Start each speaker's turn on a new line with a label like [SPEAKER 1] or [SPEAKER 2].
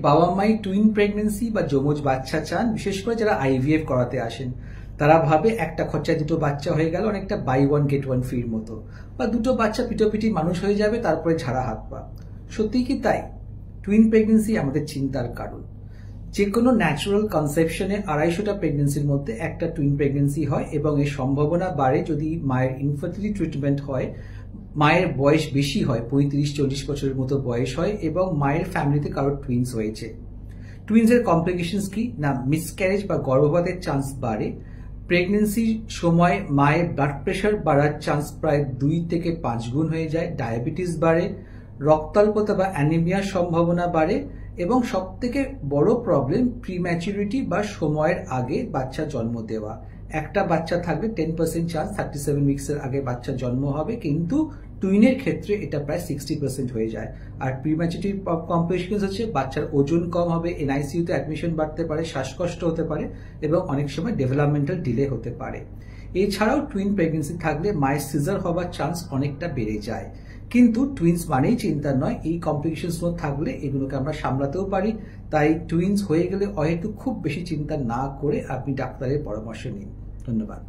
[SPEAKER 1] বাবা মাই twin pregnancy বা যমজ বাচ্চা চান, বিশেষ করে যারা আইভিএফ করাতে আসেন তারা ভাবে একটা খরচায় দুটো বাচ্চা হয়ে গেল, অনেকটা বাই ওয়ান গেট ওয়ান ফ্রির মতো, বা দুটো বাচ্চা পিটোপিটি মানুষ হয়ে যাবে, তারপরে ঝাড়া হাত পা। সত্যি কি তাই? টুইন প্রেগনেন্সি আমাদের চিন্তার কারণ। যে কোনো ন্যাচারাল কনসেপশনে 250টা প্রেগনেন্সির মধ্যে একটা টুইন প্রেগনেন্সি হয় এবং এর সম্ভাবনা বাড়ে যদি মায়ের ইনফার্টিলিটি ট্রিটমেন্ট হয়, মায়ের বয়স বেশি হয়, 35-40 বছরের মতো বয়স হয় এবং মায়ের ফ্যামিলিতে কারোর টুইন্স হয়েছে। টুইন্সের কমপ্লিকেশনস কি না, মিসক্যারেজ বা গর্ভপাতের চান্স বাড়ে, প্রেগনেন্সির সময় মায়ের ব্লাড প্রেশার বাড়ার চান্স প্রায় 2 থেকে 5 গুণ হয়ে যায়, ডায়াবেটিস বাড়ে, রক্তাল্পতা বা অ্যানিমিয়ার সম্ভাবনা বাড়ে এবং সবথেকে বড় প্রবলেম প্রিম্যাচুরিটি বা সময়ের আগে বাচ্চা জন্ম দেওয়া। একটা বাচ্চা থাকলে 10% চান্স 37 উইক্সের আগে বাচ্চা জন্ম হবে, কিন্তু টুইনের ক্ষেত্রে এটা প্রায় 60% হয়ে যায়। আর প্রিম্যাচুরিটি কমপ্লিকেশনস হচ্ছে বাচ্চার ওজন কম হবে, এনআইসিইউতে অ্যাডমিশন বাড়তে পারে, শ্বাসকষ্ট হতে পারে এবং অনেক সময় ডেভেলপমেন্টাল ডিলে হতে পারে। এছাড়াও টুইন প্রেগনেন্সি থাকলে মায়ের সিজার হবার চান্স অনেকটা বেড়ে যায়। কিন্তু টুইন্স মানেই চিন্তা নয়, এই কমপ্লিকেশনস থাকলে এগুলোকে আমরা সামলাতেও পারি। তাই টুইন্স হয়ে গেলে হয়তো খুব বেশি চিন্তা না করে আপনি ডাক্তারের পরামর্শ নিন। ধন্যবাদ।